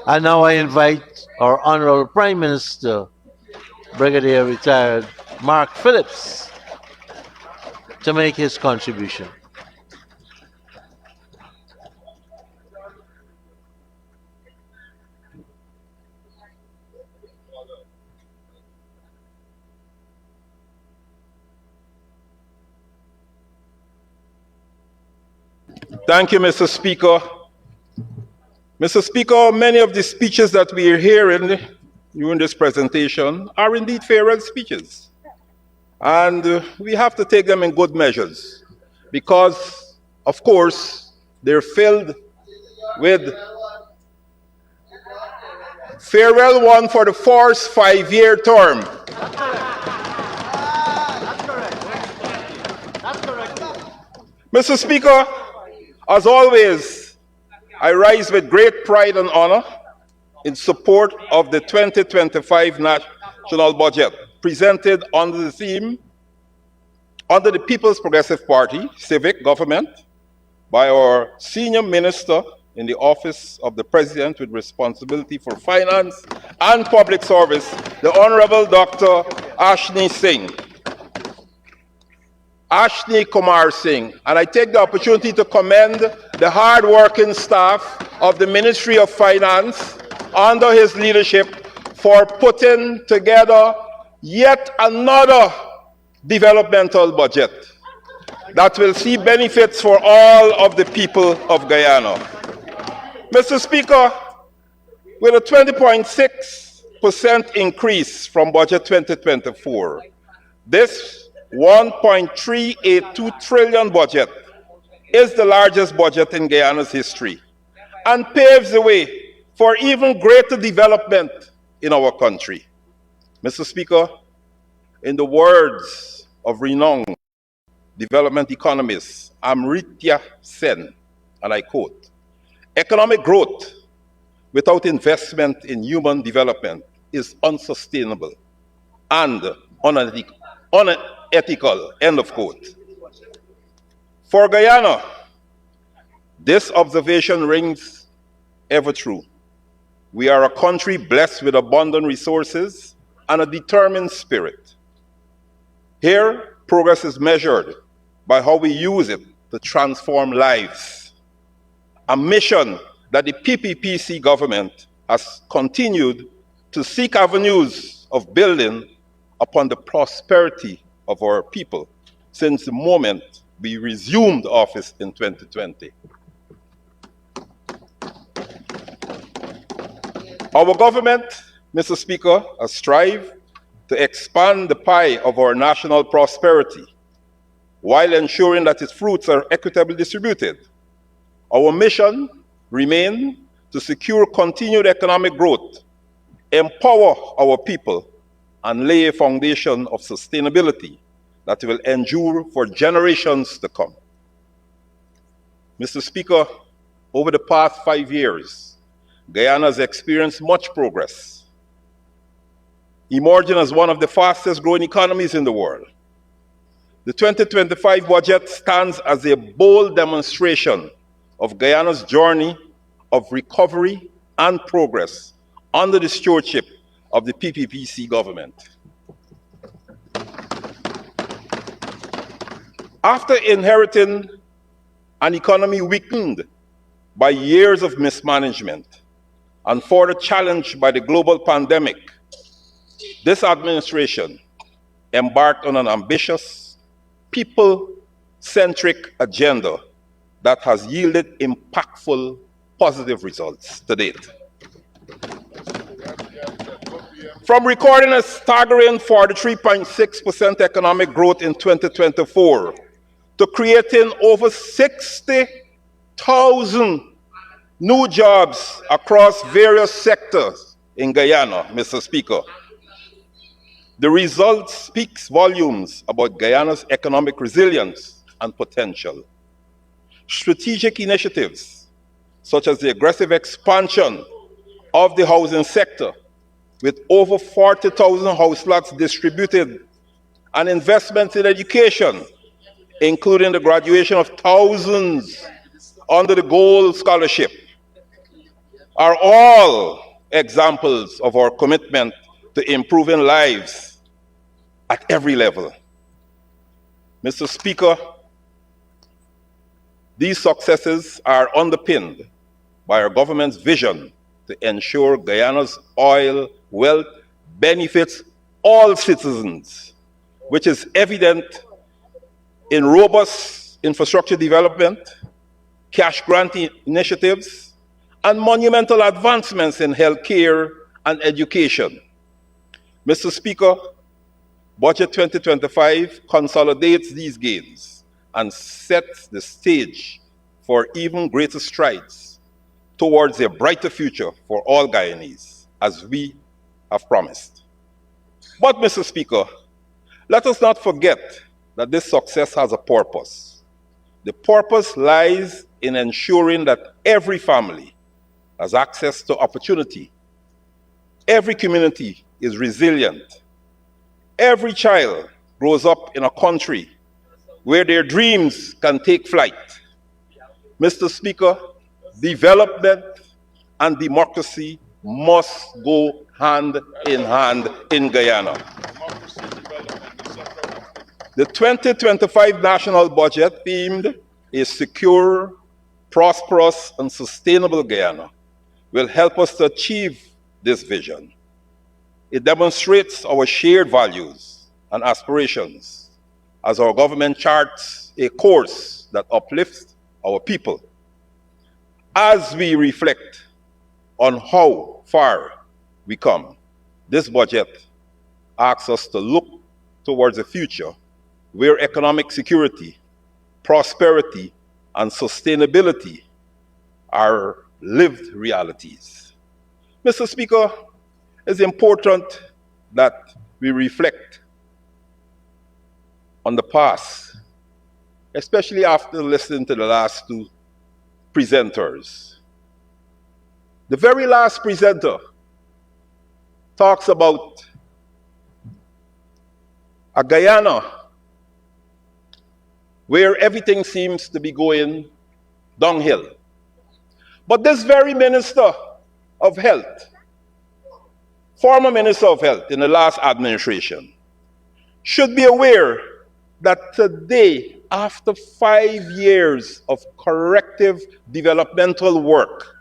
And now I invite our Honorable Prime Minister, Brigadier retired Mark Phillips, to make his contribution. Thank you, Mr. Speaker. Mr. Speaker, many of the speeches that we are hearing during this presentation are indeed farewell speeches. And we have to take them in good measures because, of course, they're filled with farewell one for the first 5-year term. Mr. Speaker, as always, I rise with great pride and honor in support of the 2025 national budget presented under the theme, under the People's Progressive Party, Civic Government, by our Senior Minister in the Office of the President with responsibility for finance and public service, the Honorable Dr. 𝐁𝐔𝐃𝐆𝐄𝐄, and I take the opportunity to commend the hard-working staff of the Ministry of Finance under his leadership for putting together yet another developmental budget that will see benefits for all of the people of Guyana. Mr. Speaker, with a 20.6% increase from budget 2024, this 1.382 trillion budget is the largest budget in Guyana's history and paves the way for even greater development in our country. Mr. Speaker, in the words of renowned development economist Amartya Sen, and I quote, "Economic growth without investment in human development is unsustainable and unethical," end of quote. For Guyana, this observation rings ever true. We are a country blessed with abundant resources and a determined spirit. Here, progress is measured by how we use it to transform lives, a mission that the PPPC government has continued to seek avenues of building upon the prosperity of our people since the moment we resumed office in 2020. Our government, Mr. Speaker, has strived to expand the pie of our national prosperity while ensuring that its fruits are equitably distributed. Our mission remains to secure continued economic growth, empower our people, and lay a foundation of sustainability that will endure for generations to come. Mr. Speaker, over the past 5 years, Guyana has experienced much progress, emerging as one of the fastest growing economies in the world. The 2025 budget stands as a bold demonstration of Guyana's journey of recovery and progress under the stewardship of the PPPC government. After inheriting an economy weakened by years of mismanagement and further challenged by the global pandemic, this administration embarked on an ambitious, people-centric agenda that has yielded impactful, positive results to date. From recording a staggering 43.6% economic growth in 2024 to creating over 60,000 new jobs across various sectors in Guyana, Mr. Speaker, the result speaks volumes about Guyana's economic resilience and potential. Strategic initiatives, such as the aggressive expansion of the housing sector, with over 40,000 house lots distributed, and investments in education, including the graduation of thousands under the Gold Scholarship, are all examples of our commitment to improving lives at every level. Mr. Speaker, these successes are underpinned by our government's vision to ensure Guyana's oil wealth benefits all citizens, which is evident in robust infrastructure development, cash grant initiatives, and monumental advancements in healthcare and education. Mr. Speaker, Budget 2025 consolidates these gains and sets the stage for even greater strides towards a brighter future for all Guyanese, as we have promised. But, Mr. Speaker, let us not forget that this success has a purpose. The purpose lies in ensuring that every family has access to opportunity. Every community is resilient. Every child grows up in a country where their dreams can take flight. Mr. Speaker, development and democracy must go hand in hand in Guyana. The 2025 national budget themed a secure, prosperous, and sustainable Guyana will help us to achieve this vision. It demonstrates our shared values and aspirations as our government charts a course that uplifts our people. As we reflect on how far we come, this budget asks us to look towards a future where economic security, prosperity, and sustainability are lived realities. Mr. Speaker, it's important that we reflect on the past, especially after listening to the last two presenters. The very last presenter talks about a Guyana where everything seems to be going downhill. But this very Minister of Health, former Minister of Health in the last administration, should be aware that today, after 5 years of corrective developmental work,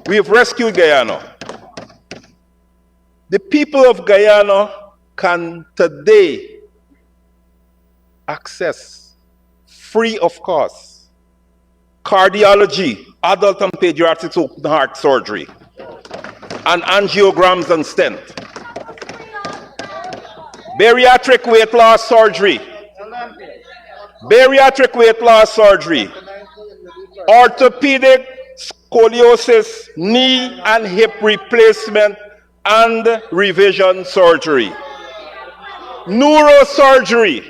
we have rescued Guyana. The people of Guyana can today access, free of cost, cardiology, adult and pediatric open heart surgery, and angiograms and stent, bariatric weight loss surgery, orthopedic scoliosis, knee and hip replacement and revision surgery, neurosurgery,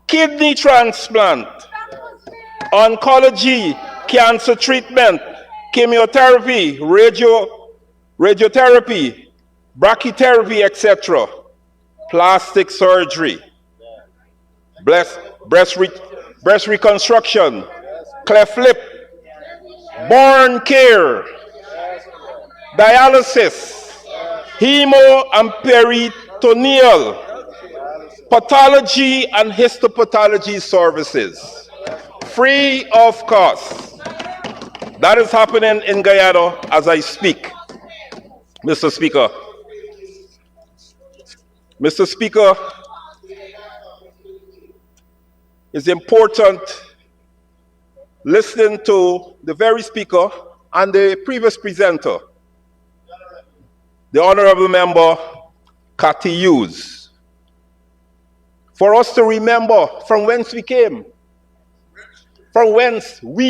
kidney transplant, oncology, cancer treatment, chemotherapy, radiotherapy, brachytherapy, etc., plastic surgery, breast reconstruction, cleft lip, born care, dialysis, hemo and peritoneal, pathology and histopathology services, free of cost. That is happening in Guyana as I speak, Mr. Speaker. Mr. Speaker, it's important listening to the very speaker and the previous presenter, the Honorable Member 𝐃𝐄𝐄, for us to remember from whence we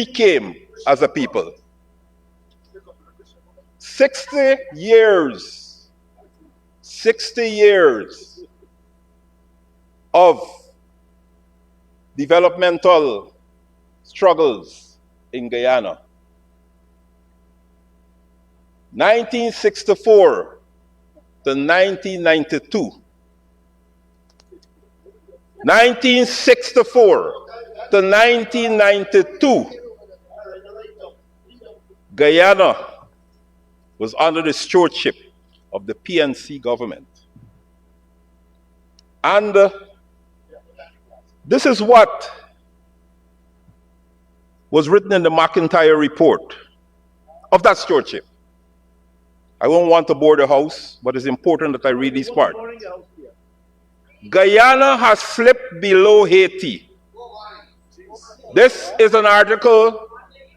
came, as a people. 60 years of developmental struggles in Guyana. 1964 to 1992. 1964 to 1992, Guyana was under the stewardship of the PNC government. And this is what was written in the McIntyre report of that stewardship. I won't want to bore the house, but it's important that I read this part. Guyana has slipped below Haiti. This is an article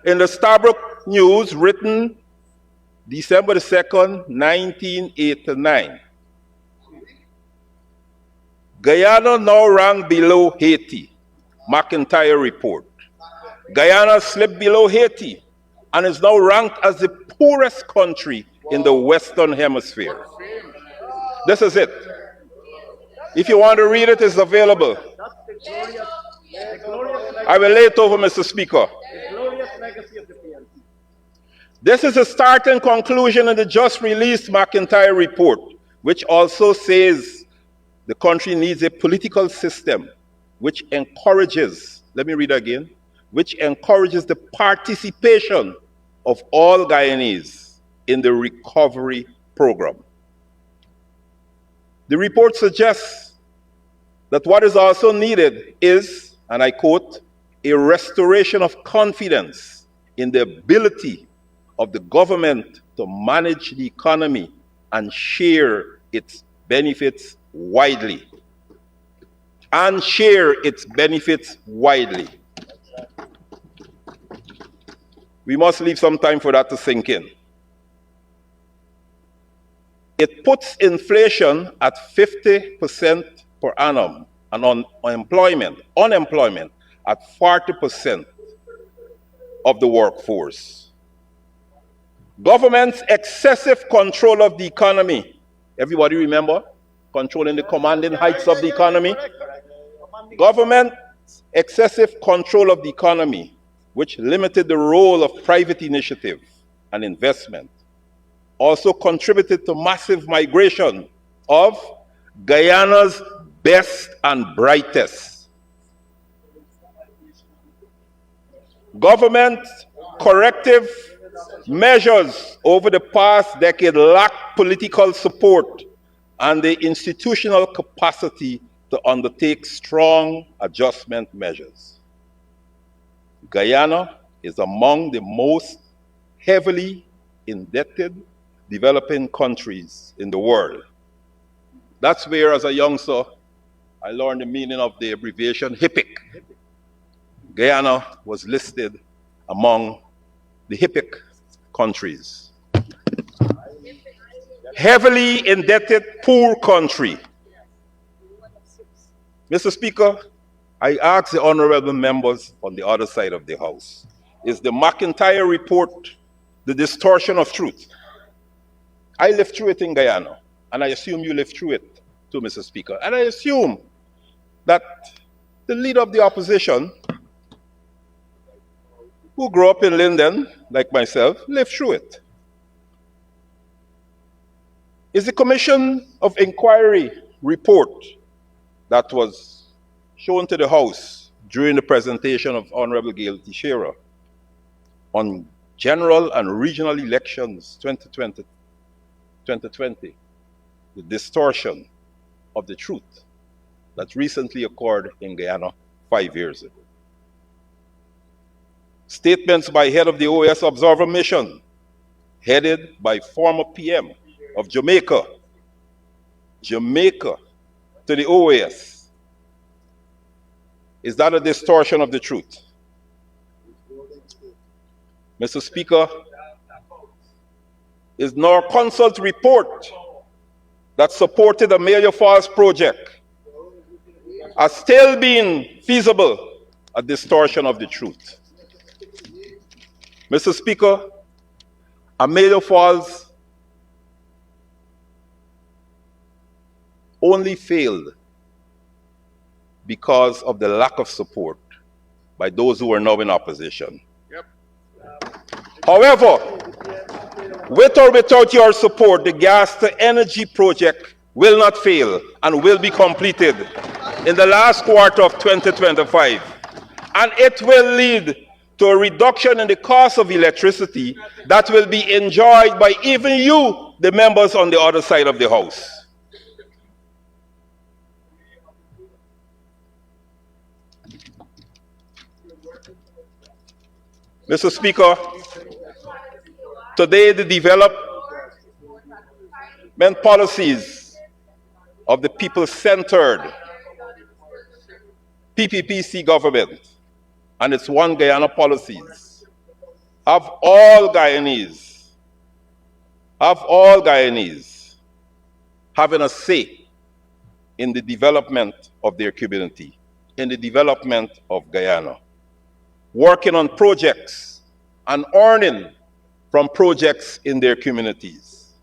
in the Stabroek News written December the 2nd, 1989. Guyana now ranked below Haiti. McIntyre report. Guyana slipped below Haiti and is now ranked as the poorest country in the Western Hemisphere. This is it. If you want to read it, it's available. I will lay it over, Mr. Speaker. This is a start and conclusion in the just released McIntyre report, which also says the country needs a political system which encourages, let me read again, which encourages the participation of all Guyanese in the recovery program. The report suggests that what is also needed is, and I quote, a restoration of confidence in the ability of the government to manage the economy and share its benefits widely. And share its benefits widely. We must leave some time for that to sink in. It puts inflation at 50% per annum and unemployment at 40% of the workforce. Government's excessive control of the economy. Everybody remember? Controlling the commanding heights of the economy. Government's excessive control of the economy, which limited the role of private initiative and investment, also contributed to massive migration of Guyana's best and brightest. Government corrective measures over the past decade lacked political support and the institutional capacity to undertake strong adjustment measures. Guyana is among the most heavily indebted developing countries in the world. That's where, as a youngster, I learned the meaning of the abbreviation HIPIC. Guyana was listed among the HIPIC countries. Heavily indebted, poor country. Mr. Speaker, I ask the honorable members on the other side of the House, is the McIntyre report the distortion of truth? I lived through it in Guyana, and I assume you lived through it too, Mr. Speaker. And I assume that the leader of the opposition, who grew up in Linden, like myself, lived through it. Is the Commission of Inquiry report that was shown to the House during the presentation of Honorable 𝐁𝐔𝐃𝐆𝐄 on general and regional elections 2020, the distortion of the truth that recently occurred in Guyana 5 years ago. Statements by head of the OAS Observer Mission, headed by former PM of Jamaica to the OAS. Is that a distortion of the truth? Mr. Speaker, is Norconsult report that supported the Amelia Falls project as still being feasible a distortion of the truth? Mr. Speaker, Amelia Falls only failed because of the lack of support by those who are now in opposition. Yep. However, with or without your support, the gas to energy project will not fail and will be completed in the last quarter of 2025. And it will lead to a reduction in the cost of electricity that will be enjoyed by even you, the members on the other side of the House. Mr. Speaker, today the development policies of the people-centered PPPC government and its One Guyana policies have all Guyanese having a say in the development of their community, in the development of Guyana, working on projects and earning from projects in their communities.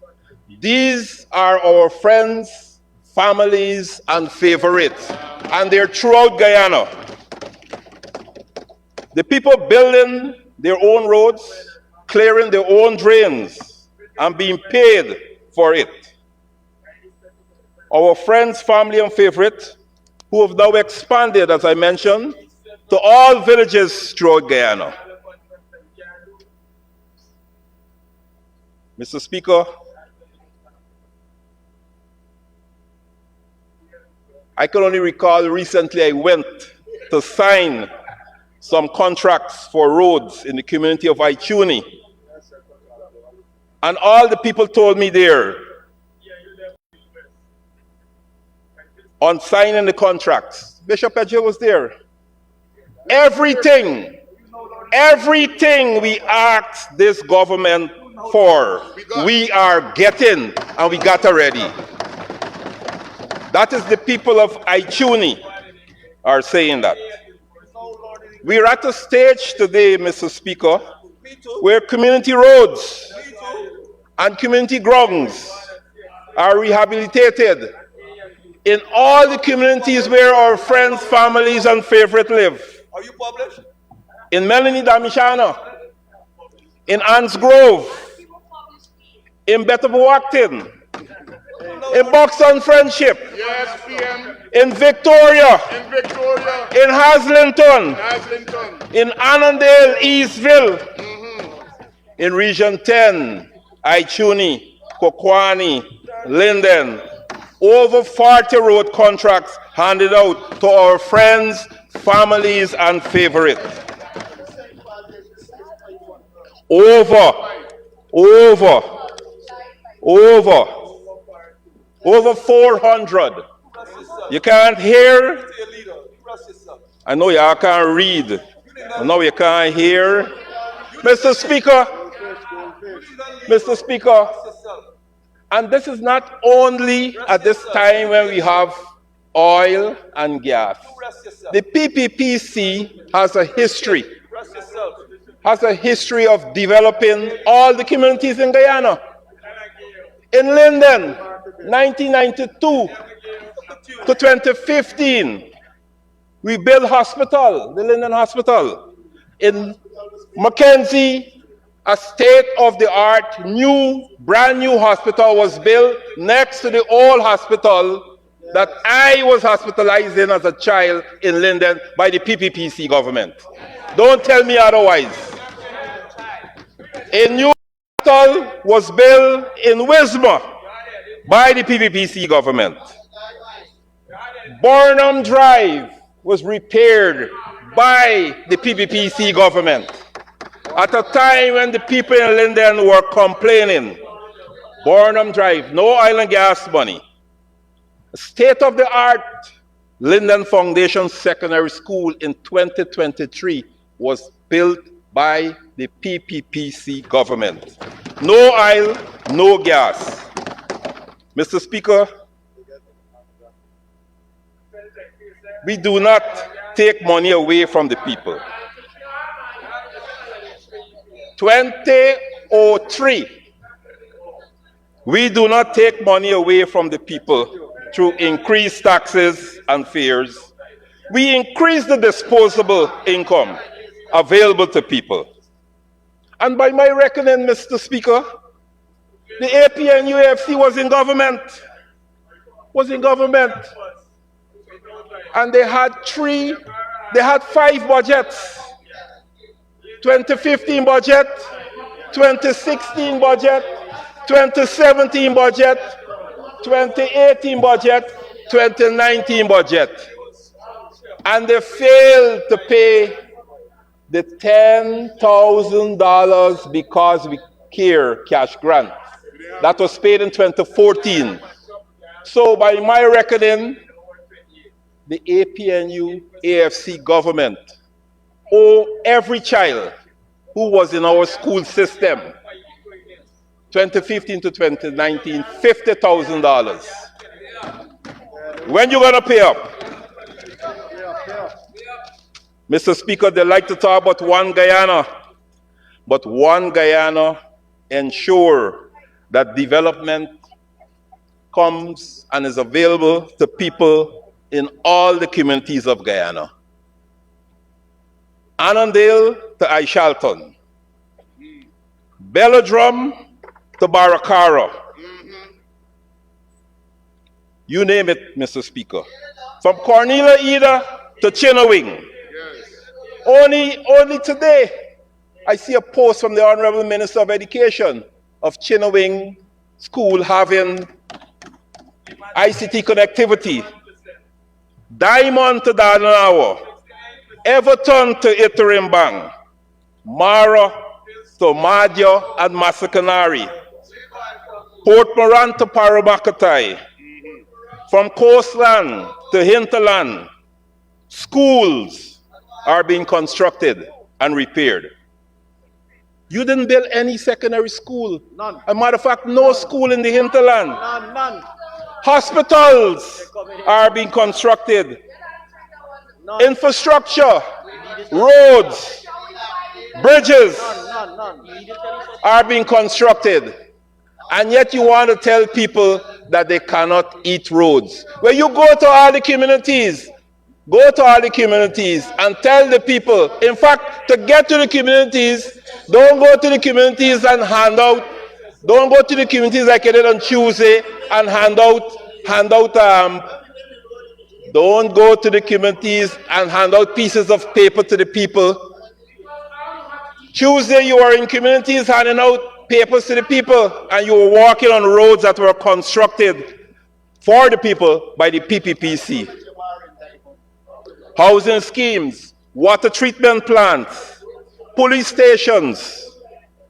These are our friends, families, and favorites, and they're throughout Guyana. The people building their own roads, clearing their own drains, and being paid for it. Our friends, family, and favorite, who have now expanded, as I mentioned, to all villages throughout Guyana. Mr. Speaker, I can only recall recently I went to sign some contracts for roads in the community of 𝐁𝐔𝐃𝐆𝐄. And all the people told me there, on signing the contracts, Bishop Ejie was there. Everything we asked this government for, we are getting, and we got already. That is the people of 𝐁𝐿 are saying that. We're at a stage today, Mr. Speaker, where community roads and community grounds are rehabilitated in all the communities where our friends, families, and favorite live. Are you published? In Melanie Damishana, in Anns Grove, in Betterboacton, in Buxton Friendship, Yes, PM. in Victoria, In Victoria. in Haslington, Haslington. in Annandale, Eastville, in Region 10, 𝐁𝐿, Kokwani, Linden, over 40 road contracts handed out to our friends, families, and favorites. Over 400. You can't hear. I know y'all can't read. I know you can't hear. Mr. Speaker, and this is not only at this time when we have oil and gas. The PPPC has a history of developing all the communities in Guyana. In Linden, 1992 to 2015, we built hospital, the Linden Hospital. In Mackenzie, a state-of-the-art, brand new hospital was built next to the old hospital that I was hospitalized in as a child in Linden by the PPPC government. Don't tell me otherwise. A new hospital was built in Wisma by the PPPC government. Burnham Drive was repaired by the PPPC government at a time when the people in Linden were complaining. Burnham Drive, no oil and gas money. State-of-the-art Linden Foundation Secondary School in 2023 was built by the PPPC government. No oil, no gas. Mr. Speaker, we do not take money away from the people. 2003, we do not take money away from the people through increased taxes and fares. We increase the disposable income available to people. And by my reckoning, Mr. Speaker, the APNUFC was in government. And they had they had 5 budgets. 2015 budget, 2016 budget, 2017 budget, 2018 budget, 2019 budget. And they failed to pay the $10,000 Because We Care cash grant. That was paid in 2014. So by my reckoning, the APNU AFC government owe every child who was in our school system, 2015 to 2019, $50,000. When you gonna pay up? Mr. Speaker, they like to talk about one Guyana, but one Guyana ensure that development comes and is available to people in all the communities of Guyana. Annandale to Aishalton, Belladrum to Baracara. You name it, Mr. Speaker. From Cornelia Ida to Chinawing. Only today, I see a post from the Honorable Minister of Education of Chinawing School having ICT connectivity. Diamond to Dananawa, Everton to Itirimbang, Mara to Madya and Masakanari, Port Moran to Parabakatai, from coastland to hinterland, schools are being constructed and repaired. You didn't build any secondary school. None. As a matter of fact, no school in the hinterland. None. Hospitals are being constructed. None. Infrastructure, roads, bridges None. are being constructed. And yet you want to tell people that they cannot eat roads. When you go to all the communities, and tell the people, in fact, to get to the communities, don't go to the communities and hand out, don't go to the communities like I did on Tuesday and don't go to the communities and hand out pieces of paper to the people. Tuesday you were in communities handing out papers to the people and you were walking on roads that were constructed for the people by the PPPC. Housing schemes, water treatment plants, police stations,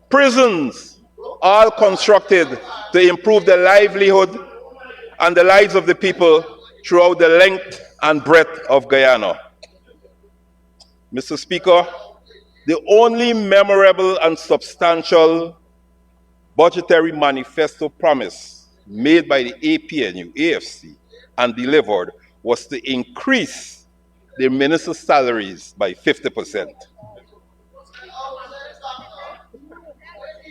prisons, all constructed to improve the livelihood and the lives of the people throughout the length and breadth of Guyana. Mr. Speaker, the only memorable and substantial budgetary manifesto promise made by the APNU, AFC, and delivered was to increase the ministers' salaries by 50%.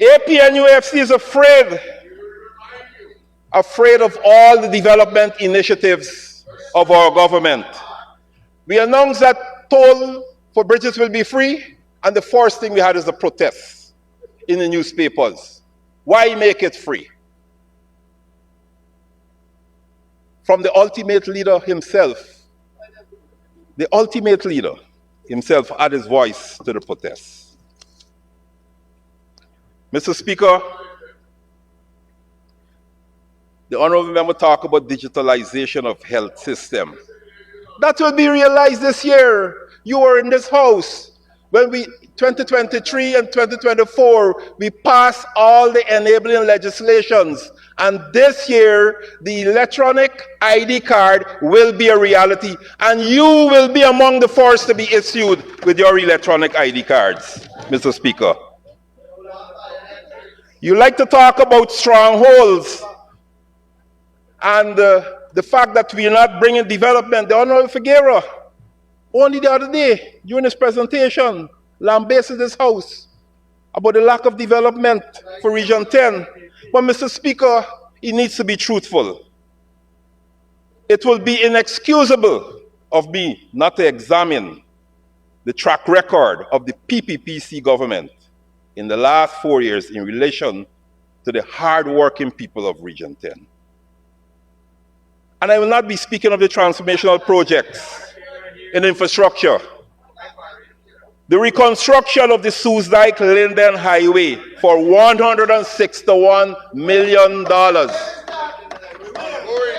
APNU AFC is afraid of all the development initiatives of our government. We announced that toll for bridges will be free, and the first thing we had is a protest in the newspapers. Why make it free? From the ultimate leader himself, add his voice to the protest. Mr. Speaker, the Honorable Member talked about digitalization of health system. That will be realized this year. You were in this house when 2023 and 2024, we passed all the enabling legislations. And this year, the electronic ID card will be a reality. And you will be among the first to be issued with your electronic ID cards, Mr. Speaker. You like to talk about strongholds and the fact that we are not bringing development. The Honorable Figueroa, only the other day, during his presentation, lambasted this house about the lack of development for Region 10. But Mr. Speaker, he needs to be truthful. It will be inexcusable of me not to examine the track record of the PPPC government in the last 4 years in relation to the hard-working people of Region 10. And I will not be speaking of the transformational projects in infrastructure the reconstruction of the Soesdijk-Linden Highway for $161 million.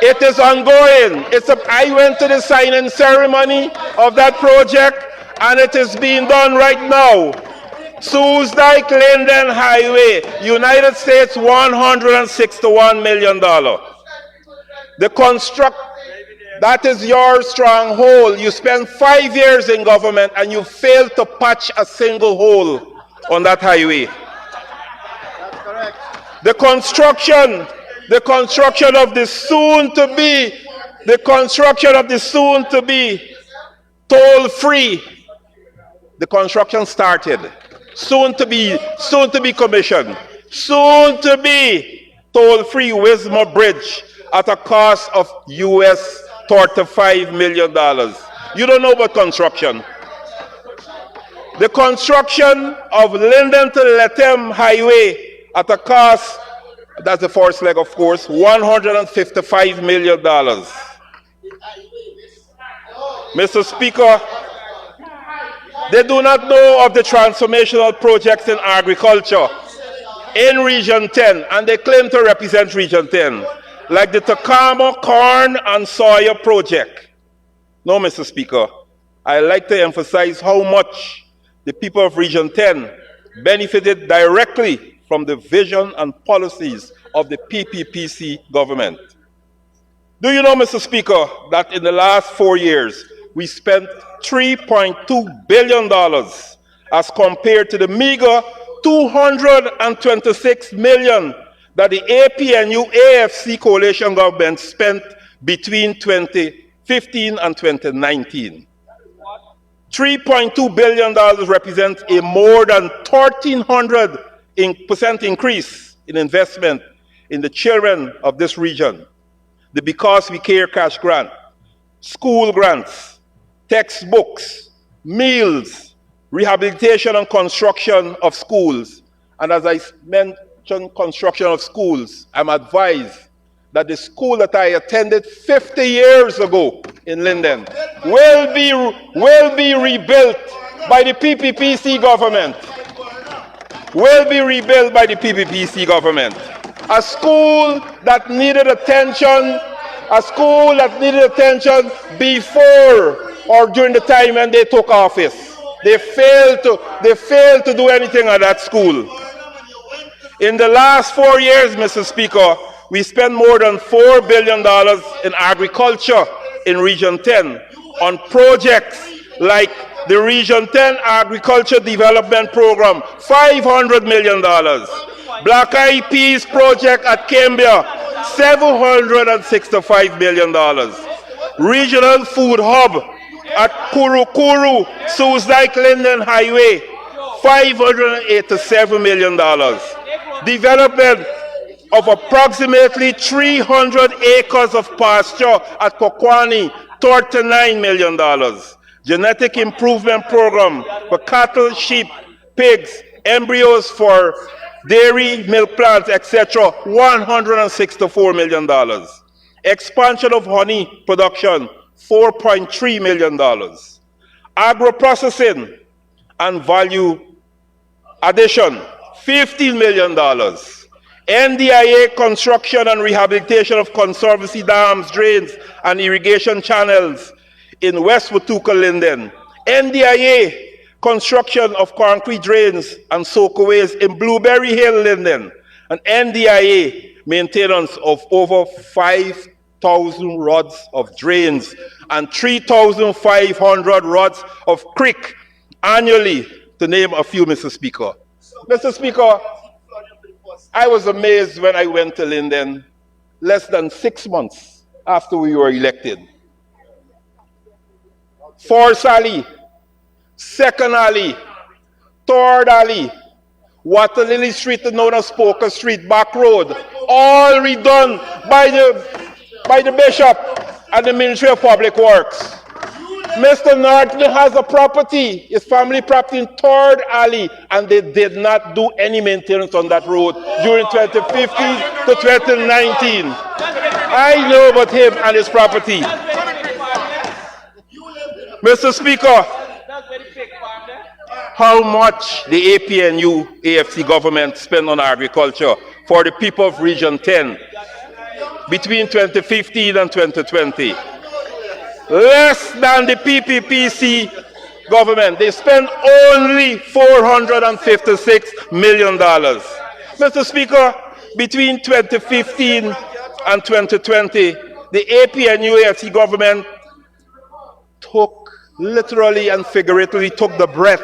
It is ongoing. I went to the signing ceremony of that project, and it is being done right now. Soesdijk-Linden Highway, United States, $161 million. That is your stronghold. You spent 5 years in government and you failed to patch a single hole on that highway. That's correct. The construction of the soon-to-be toll-free. The construction started. Soon to be commissioned. Soon to be toll-free Wismar Bridge at a cost of US $35 million. You don't know about construction. The construction of Linden to Lethem Highway at a cost, that's the first leg of course, $155 million. Mr. Speaker, they do not know of the transformational projects in agriculture in Region 10, and they claim to represent Region 10, like the Tacoma Corn and Soya Project. No, Mr. Speaker, I like to emphasize how much the people of Region 10 benefited directly from the vision and policies of the PPPC government. Do you know, Mr. Speaker, that in the last 4 years, we spent $3.2 billion as compared to the meager $226 million that the APNU-AFC coalition government spent between 2015 and 2019. $3.2 billion represents a more than 1,300% increase in investment in the children of this region. The Because We Care cash grant, school grants, textbooks, meals, rehabilitation and construction of schools. And as I mentioned construction of schools, I'm advised that the school that I attended 50 years ago in Linden will be rebuilt by the PPPC government. Will be rebuilt by the PPPC government. A school that needed attention, before or during the time when they took office. They failed to do anything at that school. In the last 4 years, Mr. Speaker, we spent more than $4 billion in agriculture in Region 10 on projects like the Region 10 Agriculture Development Program, $500 million. Black Eyed Peas project at Cambia, $765 million. Regional Food Hub at Kuru, Soesdijk-Linden Highway, $587 million. Development of approximately 300 acres of pasture at Kokwani, $39 million. Genetic improvement program for cattle, sheep, pigs, embryos for dairy, milk plants, etc., $164 million. Expansion of honey production, $4.3 million. Agro-processing and value addition, $15 million. NDIA construction and rehabilitation of conservancy dams, drains, and irrigation channels in West Watuka, Linden. NDIA construction of concrete drains and soakaways in Blueberry Hill, Linden. And NDIA maintenance of over 5,000 rods of drains and 3,500 rods of creek annually, to name a few, Mr. Speaker. Mr. Speaker, I was amazed when I went to Linden less than 6 months after we were elected. Fourth Alley, Second Alley, Third Alley, Water Lily Street, known as Poker Street, Back Road, all redone by the Bishop and the Ministry of Public Works. Mr. Norton has a property, his family property in Third Alley, and they did not do any maintenance on that road during 2015 to 2019. I know about him and his property. Mr. Speaker, how much the APNU AFC government spent on agriculture for the people of Region 10 between 2015 and 2020. Less than the PPPC government. They spent only $456 million. Mr. Speaker, between 2015 and 2020, the APNU AFC government literally and figuratively took the breath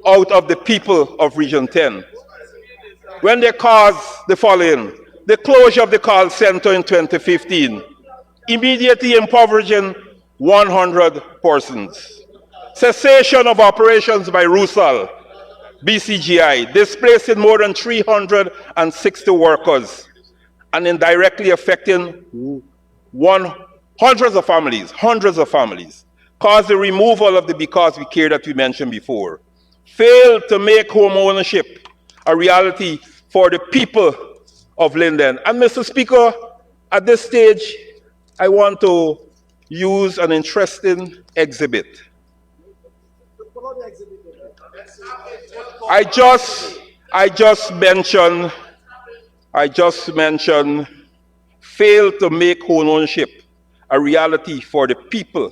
out of the people of Region 10. When they caused the following: the closure of the call center in 2015, immediately impoverishing 100 persons. Cessation of operations by Rusal, BCGI, displacing more than 360 workers and indirectly affecting hundreds of families. Caused the removal of the Because We Care that we mentioned before. Failed to make home ownership a reality for the people of Linden. And Mr. Speaker, at this stage, I want to use an interesting exhibit. I just mentioned failed to make home ownership a reality for the people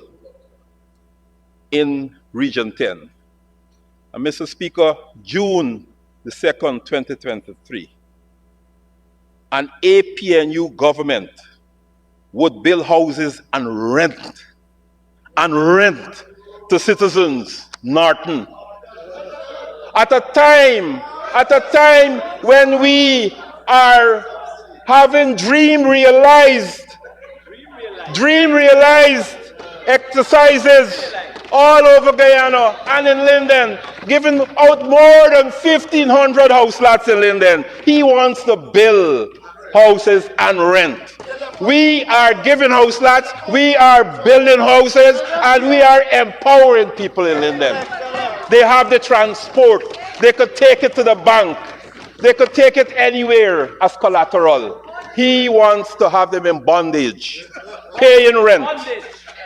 in Region 10. And Mr. Speaker, June the 2nd, 2023, an APNU government would build houses and rent to citizens, Norton. At a time when we are having dream realized exercises all over Guyana and in Linden, giving out more than 1,500 house lots in Linden. He wants to build houses and rent. We are giving house lots, we are building houses, and we are empowering people in Linden. They have the transport. They could take it to the bank. They could take it anywhere as collateral. He wants to have them in bondage, paying rent.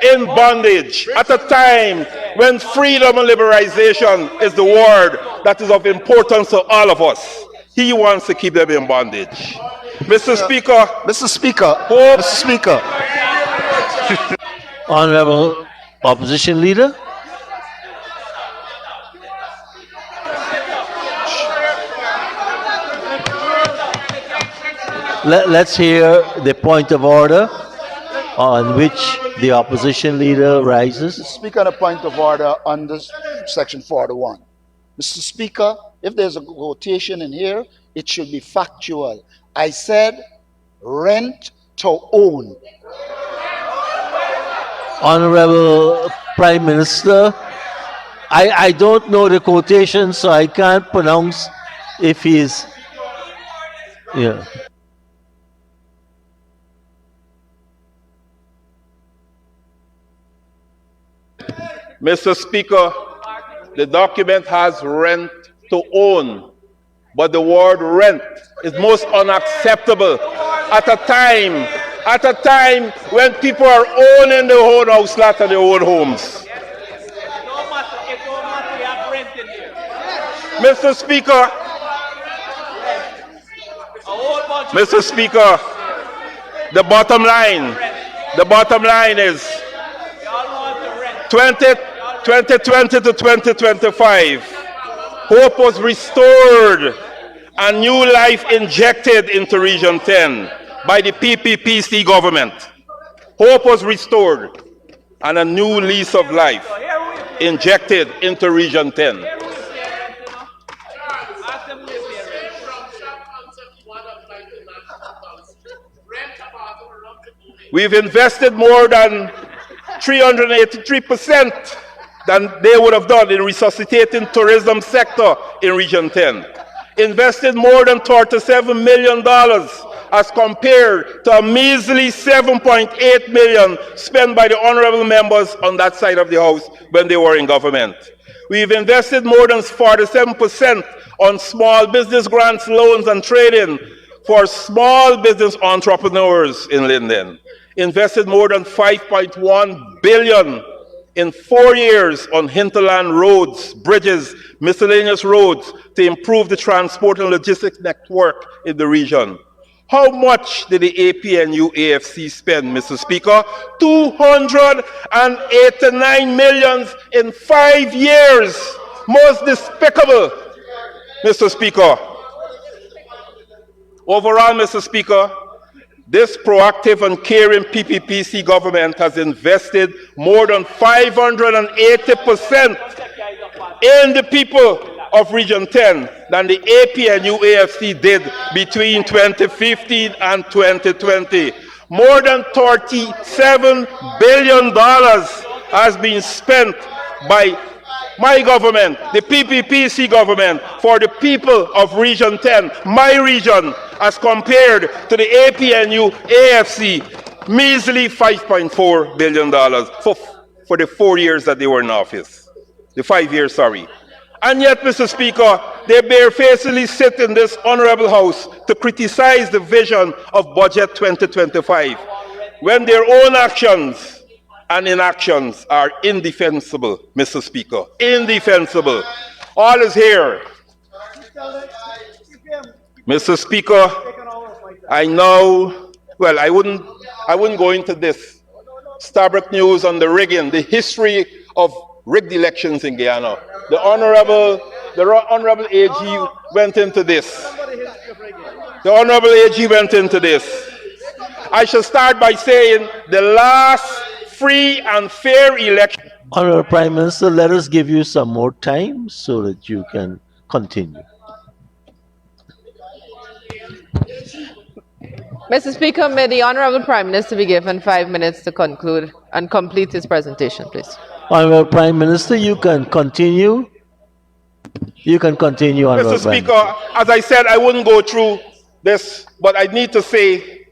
In bondage at a time when freedom and liberalization is the word that is of importance to all of us. He wants to keep them in bondage. Mr. Speaker. Honorable Opposition Leader. Let's hear the point of order on which the opposition leader rises. Speaker, on a point of order under Section 41. Mr. Speaker, if there's a quotation in here, it should be factual. I said rent to own. Honorable Prime Minister, I don't know the quotation, so I can't pronounce if he's... Yeah. Mr. Speaker, the document has rent to own, but the word rent is most unacceptable at a time when people are owning their own house lots and their own homes. Mr. Speaker, the bottom line is 2020 to 2025, hope was restored and new life injected into Region 10 by the PPPC government. Hope was restored and a new lease of life injected into Region 10. We've invested more than 383% than they would have done in resuscitating tourism sector in Region 10. Invested more than $37 million as compared to a measly $7.8 million spent by the honorable members on that side of the house when they were in government. We've invested more than 47% on small business grants, loans, and trading for small business entrepreneurs in Linden. Invested more than $5.1 billion in 4 years on hinterland roads, bridges, miscellaneous roads to improve the transport and logistics network in the region. How much did the APNU-AFC spend, Mr. Speaker? 289 million in 5 years. Most despicable, Mr. Speaker. Overall, Mr. Speaker, this proactive and caring PPPC government has invested more than 580% in the people of Region 10 than the APNU-AFC did between 2015 and 2020. More than $37 billion has been spent by my government, the PPPC government, for the people of Region 10, my region, as compared to the APNU-AFC, measly $5.4 billion for the 4 years that they were in office. The 5 years, sorry. And yet, Mr. Speaker, they barefacedly sit in this honorable house to criticize the vision of Budget 2025, when their own actions and inactions are indefensible, Mr. Speaker. Indefensible. All is here. Mr. Speaker, I know, well, I wouldn't go into this. Starbuck News on the rigging, the history of rigged elections in Guyana. The Honorable AG went into this. The Honorable AG went into this. I shall start by saying the last free and fair election. Honorable Prime Minister, let us give you some more time so that you can continue. Mr. Speaker, may the Honorable Prime Minister be given 5 minutes to conclude and complete his presentation, please. Honorable Prime Minister, you can continue. You can continue, Honorable Mr. Speaker, as I said, I wouldn't go through this, but I need to say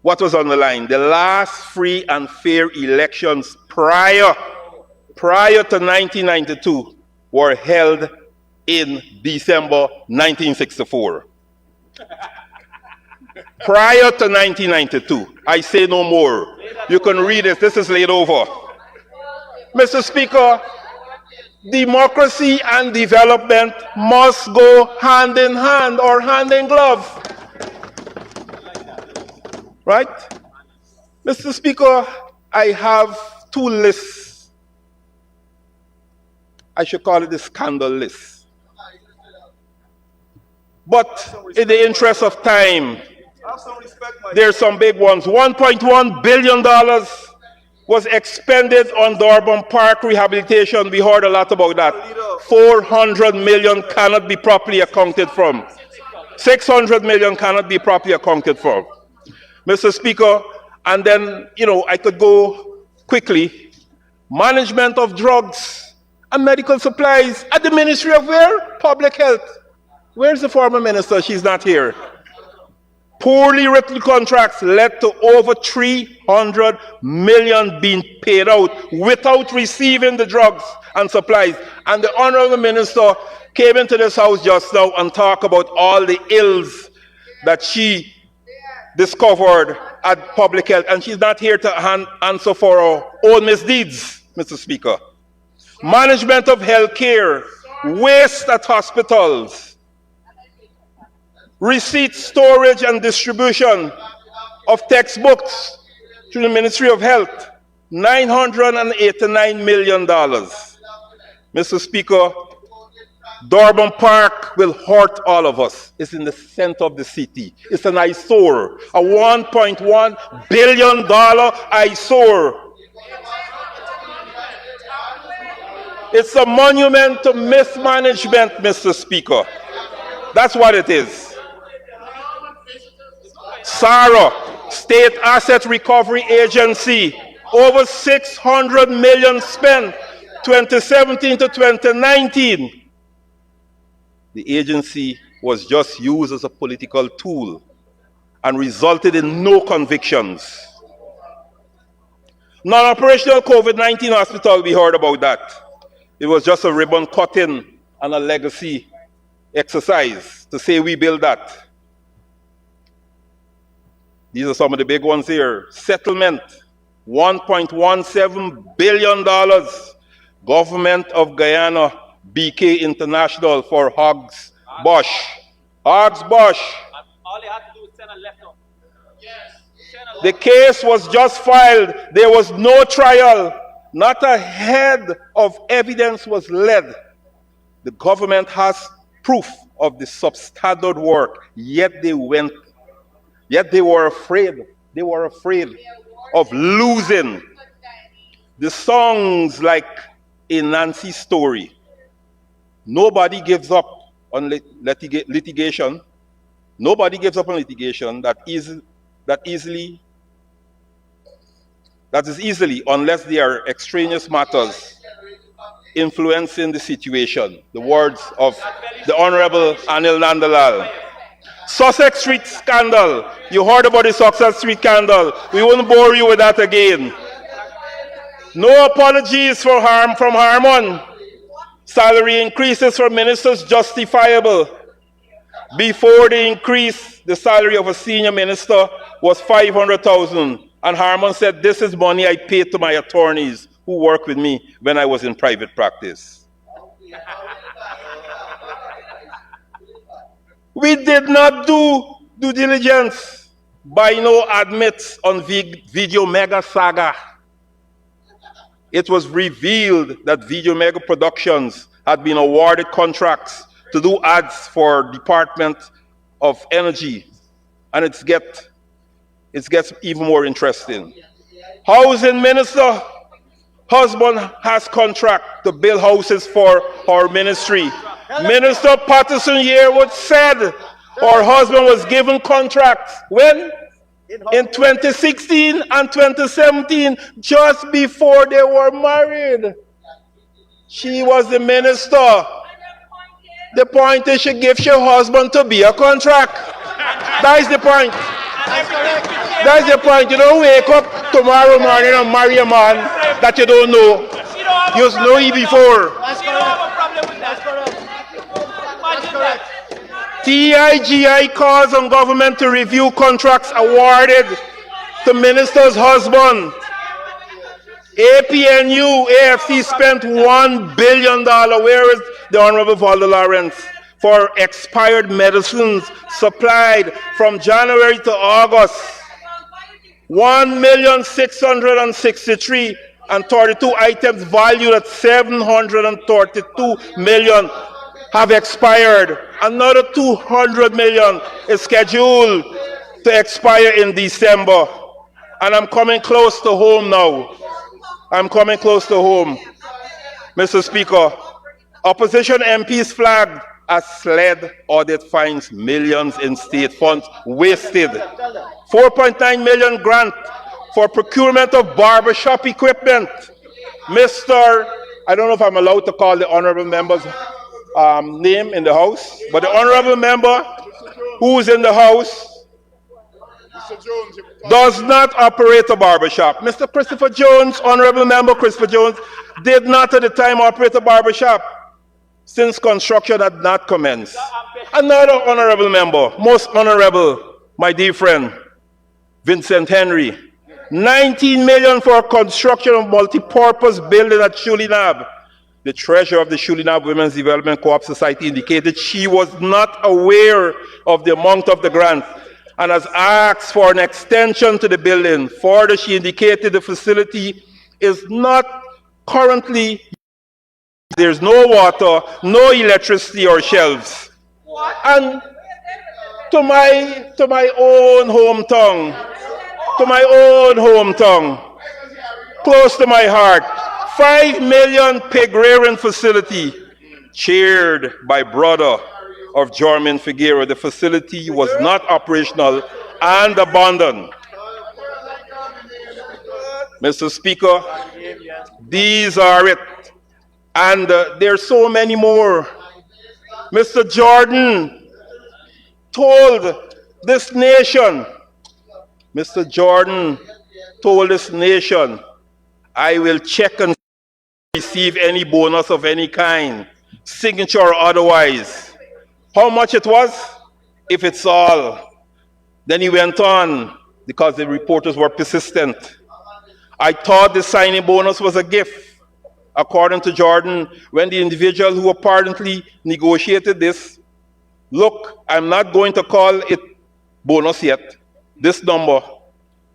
what was on the line. The last free and fair elections prior to 1992 were held in December 1964. Prior to 1992. I say no more. You can read it. This is laid over. Mr. Speaker, democracy and development must go hand in hand or hand in glove. Right? Mr. Speaker, I have 2 lists. I should call it the scandal list. But in the interest of time, there's some big ones. $1.1 billion was expended on Durban Park rehabilitation. We heard a lot about that. 400 million cannot be properly accounted from. 600 million cannot be properly accounted for. Mr. Speaker, and then, I could go quickly. Management of drugs and medical supplies at the Ministry of where? Public Health. Where's the former minister? She's not here. Poorly written contracts led to over 300 million being paid out without receiving the drugs and supplies. And the honorable minister came into this house just now and talked about all the ills that she discovered at public health. And she's not here to answer for her own misdeeds, Mr. Speaker. Management of health care, waste at hospitals, receipt, storage, and distribution of textbooks to the Ministry of Health, $989 million. Mr. Speaker, Durban Park will hurt all of us. It's in the center of the city. It's an eyesore, a $1.1 billion eyesore. It's a monument to mismanagement, Mr. Speaker. That's what it is. SARA, State Asset Recovery Agency, over 600 million spent 2017 to 2019. The agency was just used as a political tool and resulted in no convictions. Non-operational COVID-19 hospital, we heard about that. It was just a ribbon cutting and a legacy exercise to say we built that. These are some of the big ones here. Settlement $1.17 billion. Government of Guyana, BK International for Hogs Bosch. Hogs Bosch. All they had to do was send a letter. The case was just filed. There was no trial. Not a head of evidence was led. The government has proof of the substandard work, yet they were afraid. They were afraid of losing. The songs like a Nancy story. Nobody gives up on litigation. Nobody gives up on litigation that is easily, unless they are extraneous matters influencing the situation. The words of the Honorable Anil Nandalal. Sussex Street scandal. You heard about the Sussex Street scandal. We won't bore you with that again. No apologies from Harmon. Salary increases for ministers justifiable. Before the increase, the salary of a senior minister was $500,000. And Harmon said, this is money I paid to my attorneys who worked with me when I was in private practice. We did not do due diligence. By no admits on Video Mega Saga. It was revealed that Video Mega Productions had been awarded contracts to do ads for Department of Energy. And it gets even more interesting. Housing Minister, husband has contract to build houses for our ministry. Minister Patterson Yearwood said her husband was given contracts. When? In 2016 and 2017, just before they were married. She was the minister. The point is she gives your husband to be a contract. That is the point. That's the point. You don't wake up tomorrow morning and marry a man that you don't know. You know him before. TIGI calls on government to review contracts awarded to minister's husband. APNU, AFC spent $1 billion. Where is the Honorable Valda Lawrence? For expired medicines supplied from January to August. 1,663,032 items valued at $732 million have expired. Another 200 million is scheduled to expire in December. And I'm coming close to home now. I'm coming close to home. Mr. Speaker, opposition MPs flagged as SLED audit finds millions in state funds wasted. 4.9 million grant for procurement of barbershop equipment. I don't know if I'm allowed to call the honorable member's name in the House, but the honorable member who's in the House does not operate a barbershop. Mr. Christopher Jones, honorable member Christopher Jones, did not at the time operate a barbershop since construction had not commenced. Another honorable member, most honorable, my dear friend, Vincent Henry, 19 million for construction of multi-purpose building at Shulinab. The treasurer of the Shulinab Women's Development Co-op Society indicated she was not aware of the amount of the grant and has asked for an extension to the building. Further, she indicated the facility is not currently, there's no water, no electricity or shelves. And to my own hometown, close to my heart, 5 million pig rearing facility, chaired by brother of Jorman Figueroa. The facility was not operational and abandoned. Mr. Speaker, these are it. And there's so many more. Mr. Jordan told this nation, I will check and receive any bonus of any kind, signature or otherwise. How much it was? If it's all. Then he went on, because the reporters were persistent. I thought the signing bonus was a gift. According to Jordan, when the individual who apparently negotiated this, look, I'm not going to call it bonus yet, this number,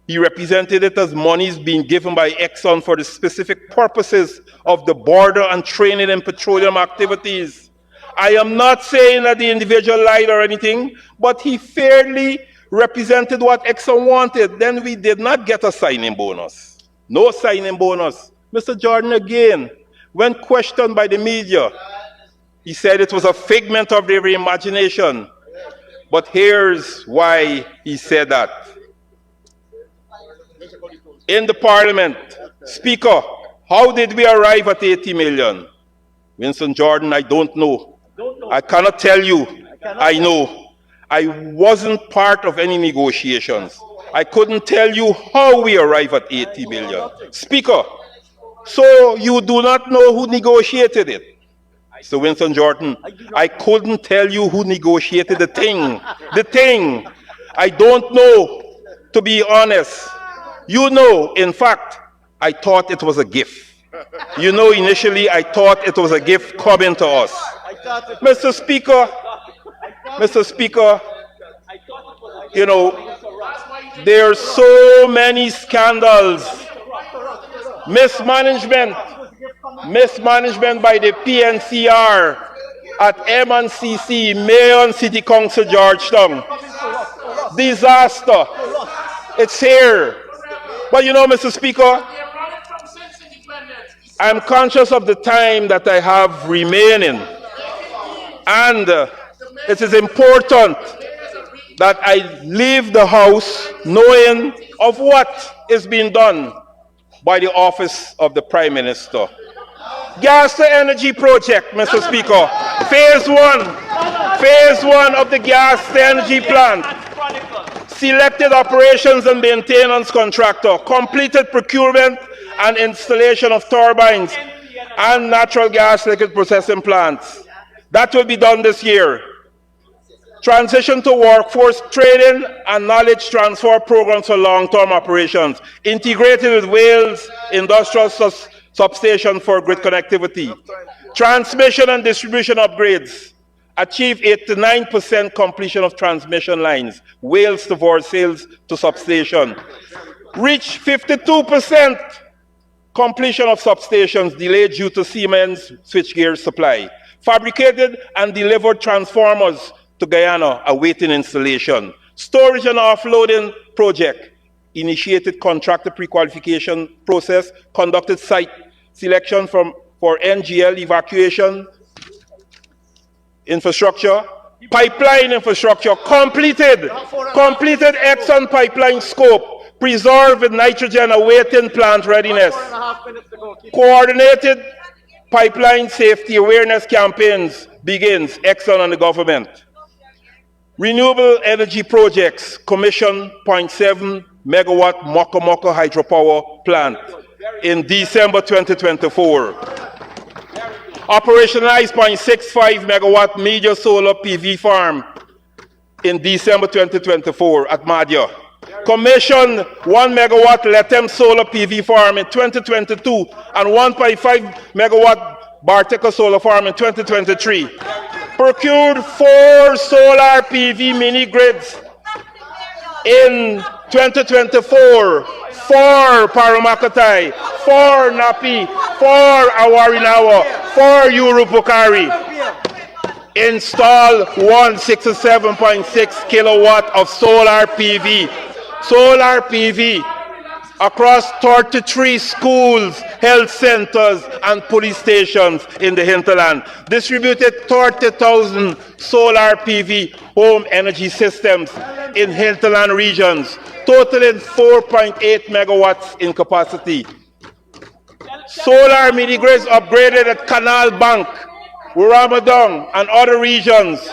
he represented it as monies being given by Exxon for the specific purposes of the border and training and petroleum activities. I am not saying that the individual lied or anything, but he fairly represented what Exxon wanted. Then we did not get a signing bonus. No signing bonus. Mr. Jordan, again, when questioned by the media, he said it was a figment of their imagination. But here's why he said that. In the Parliament, Speaker, how did we arrive at 80 million? Winston Jordan, I don't know. I cannot tell you. I know. I wasn't part of any negotiations. I couldn't tell you how we arrived at 80 million. Speaker, so you do not know who negotiated it? So Winston Jordan, I couldn't tell you who negotiated the thing. The thing. I don't know, to be honest. You know, in fact, I thought it was a gift. You know, initially I thought it was a gift coming to us. Mr. Speaker, you know, there are so many scandals. Mismanagement by the PNCR at M&CC, Mayor and City Council, Georgetown. Disaster. It's here. But you know, Mr. Speaker, I'm conscious of the time that I have remaining. And it is important that I leave the House knowing of what is being done by the Office of the Prime Minister. Gas to Energy Project, Mr. Speaker. Phase one of the gas to energy plant. Selected operations and maintenance contractor. Completed procurement and installation of turbines and natural gas liquid processing plants. That will be done this year. Transition to workforce training and knowledge transfer programs for long-term operations, integrated with Wales Industrial Substation for grid connectivity. Transmission and distribution upgrades. Achieve 89% completion of transmission lines, Wales to Vorsails to substation. Reach 52% completion of substations delayed due to Siemens switchgear supply. Fabricated and delivered transformers to Guyana awaiting installation. Storage and offloading project. Initiated contractor pre-qualification process. Conducted site selection for NGL evacuation infrastructure. Pipeline infrastructure completed. Completed Exxon pipeline scope. Preserved with nitrogen awaiting plant readiness. Coordinated pipeline safety awareness campaigns begins, Exxon and the government. Renewable energy projects, commission 0.7 megawatt Moko hydropower plant in December 2024. Operationalized 0.65 megawatt major solar PV farm in December 2024 at Madhya. Commissioned 1 megawatt Letem solar PV farm in 2022 and 1.5 megawatt Bartica solar farm in 2023. Procured 4 solar PV mini grids in 2024 for Paramakotai, for Napi, for Awarinawa, for Urupukari. Install 167.6 kilowatt of solar PV. Solar PV across 33 schools, health centers, and police stations in the hinterland. Distributed 30,000 solar PV home energy systems in hinterland regions, totaling 4.8 megawatts in capacity. Solar mini grids upgraded at Canal Bank, Ramadan, and other regions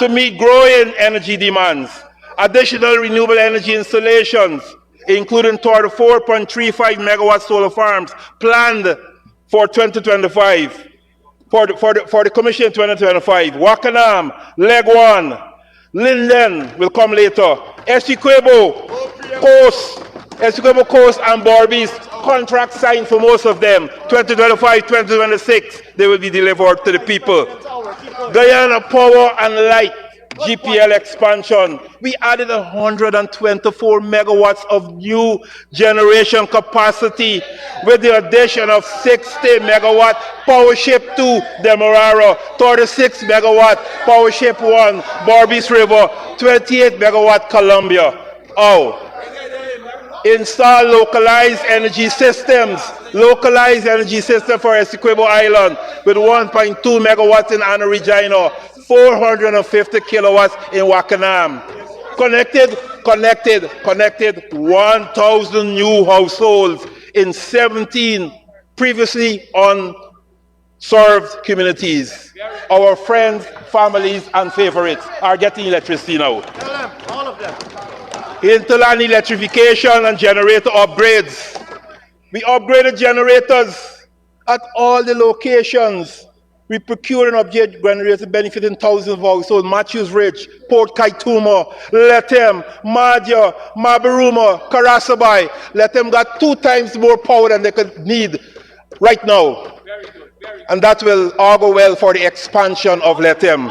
to meet growing energy demands. Additional renewable energy installations, including 4.35 megawatt solar farms planned for 2025, for the commission in 2025. Wakanam, Legwan, Linden will come later. Essequibo Coast and Borbis contract signed for most of them. 2025, 2026, they will be delivered to the people. Guyana Power and Light, GPL expansion. We added 124 megawatts of new generation capacity with the addition of 60 megawatt Power Ship 2, Demerara, 36 megawatt Power Ship 1, Barbies River, 28 megawatt Columbia. Install localized energy systems for Essequibo Island with 1.2 megawatts in Anna Regina, 450 kilowatts in Wakanam. Connected 1,000 new households in 17 previously unserved communities. Our friends, families, and favorites are getting electricity now. All of them. Hinterland electrification and generator upgrades. We upgraded generators at all the locations. We procured and upgraded generators benefiting thousands of households. Matthews Ridge, Port Kaituma, Lethem, Madja, Mabaruma, Karasabai. Lethem got 2 times more power than they could need right now. And that will augur well for the expansion of Lethem.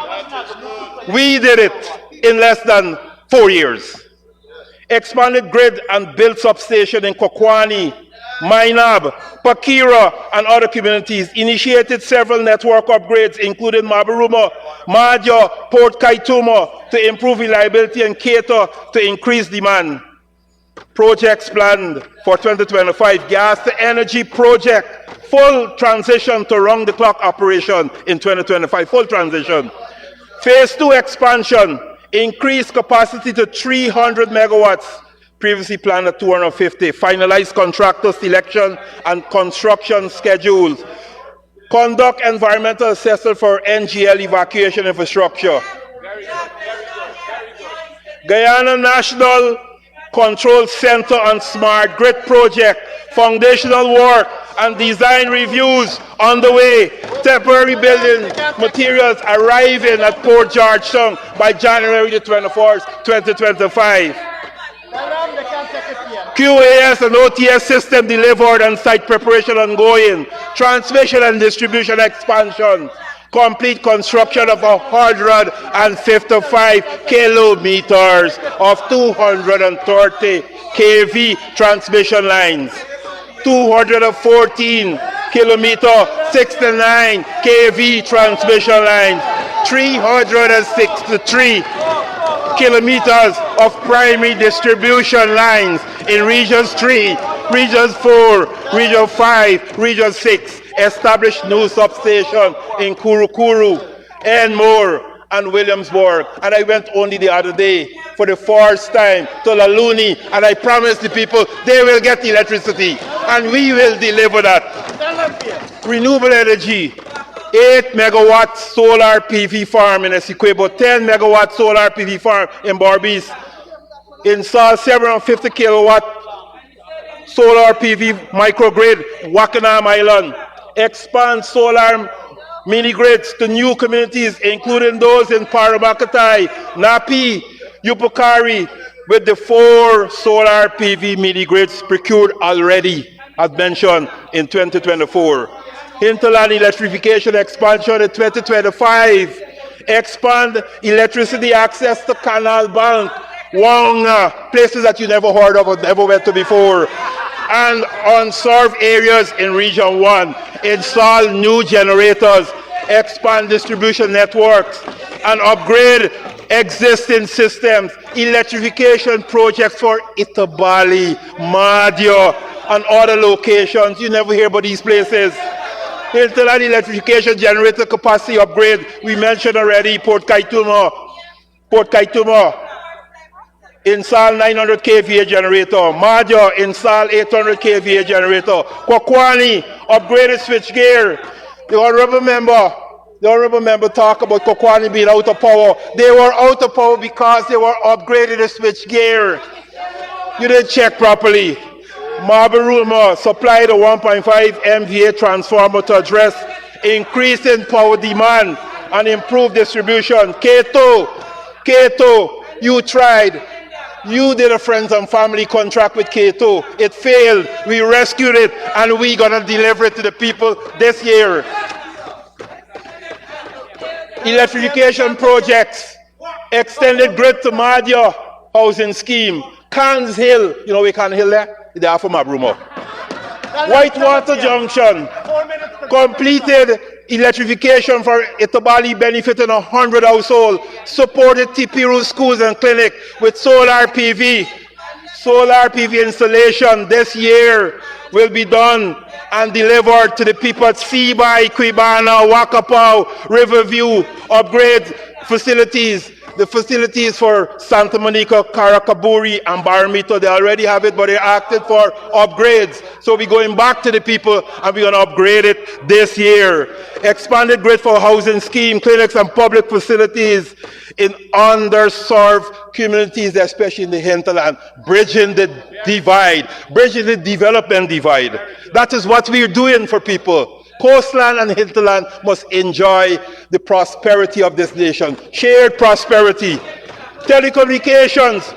We did it in less than 4 years. Expanded grid and built substation in Kokwani, Mainab, Pakira, and other communities. Initiated several network upgrades, including Mabaruma, Madja, Port Kaituma, to improve reliability and cater to increased demand. Projects planned for 2025, gas to energy project, full transition to round-the-clock operation in 2025, full transition. Phase 2 expansion, increased capacity to 300 megawatts, previously planned at 250. Finalized contractor selection and construction schedules. Conduct environmental assessment for NGL evacuation infrastructure. Guyana National Control Center and Smart Grid Project. Foundational work and design reviews on the way. Temporary building materials arriving at Port Georgetown by January the 24th, 2025. QAS and OTS system delivered and site preparation ongoing. Transmission and distribution expansion. Complete construction of 155 kilometers of 230 kV transmission lines. 214 kilometer 69 kV transmission lines, 363 kilometers of primary distribution lines in Regions 3, Regions 4, Region 5, Region 6, established new substation in Kurukuru, Enmore, and Williamsburg. And I went only the other day for the first time to Laluni, and I promised the people they will get electricity, and we will deliver that. Renewable energy, 8 megawatt solar PV farm in Essequibo, 10 megawatt solar PV farm in Barbies. Install 750 kilowatt solar PV microgrid, Wakanam Island. Expand solar mini grids to new communities, including those in Paramakatai, Napi, Yupukari, with the 4 solar PV mini grids procured already, as mentioned, in 2024. Hinterland electrification expansion in 2025. Expand electricity access to Canal Bank, Wonga, places that you never heard of or never went to before, and unserved areas in Region 1. Install new generators, expand distribution networks, and upgrade existing systems. Electrification projects for Itabali, Madja, and other locations. You never hear about these places. Hinterland electrification generator capacity upgrade. We mentioned already Port Kaituma. Install 900 kVA generator. Madja, install 800 kVA generator. Kokwani, upgraded switchgear. The honorable member talked about Kokwani being out of power. They were out of power because they were upgraded the switchgear. You didn't check properly. Mabaruma supplied a 1.5 MVA transformer to address increase in power demand and improve distribution. 𝐃𝐄𝐁𝐃𝐄, you tried. You did a friends and family contract with 𝐃𝐄. It failed. We rescued it, and we're going to deliver it to the people this year. Electrification projects, extended grid to Madhya housing scheme, Cans Hill, you know we can Hill there? They are from Abrumo. Whitewater Junction, completed electrification for Itabali benefiting 100 households, supported Tipiru schools and clinic with solar PV. Solar PV installation this year will be done and delivered to the people at Seaby, Quibana, Wakapau, Riverview, upgrade facilities. The facilities for Santa Monica, Karakaburi, and Baramito, they already have it, but they're asking for upgrades. So we're going back to the people and we're going to upgrade it this year. Expanded grid for housing scheme, clinics and public facilities in underserved communities, especially in the hinterland. Bridging the divide, bridging the development divide. That is what we're doing for people. Coastland and hinterland must enjoy the prosperity of this nation. Shared prosperity. Telecommunications.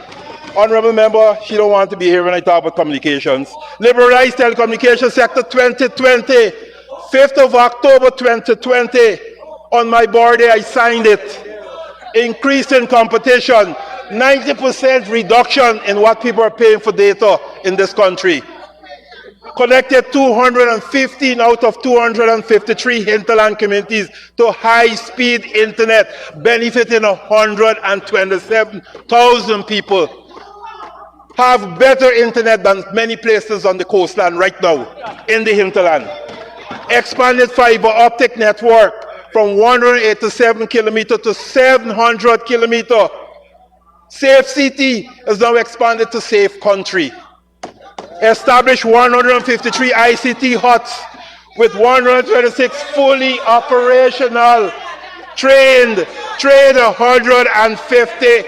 Honorable member, she don't want to be here when I talk about communications. Liberalized telecommunications sector 2020. 5th of October 2020. On my board day, I signed it. Increase in competition. 90% reduction in what people are paying for data in this country. Connected 215 out of 253 hinterland communities to high-speed internet, benefiting 127,000 people. Have better internet than many places on the coastline right now in the hinterland. Expanded fiber optic network from 187 kilometers to 700 kilometers. Safe City is now expanded to Safe Country. Established 153 ICT huts with 126 fully operational, trained 150,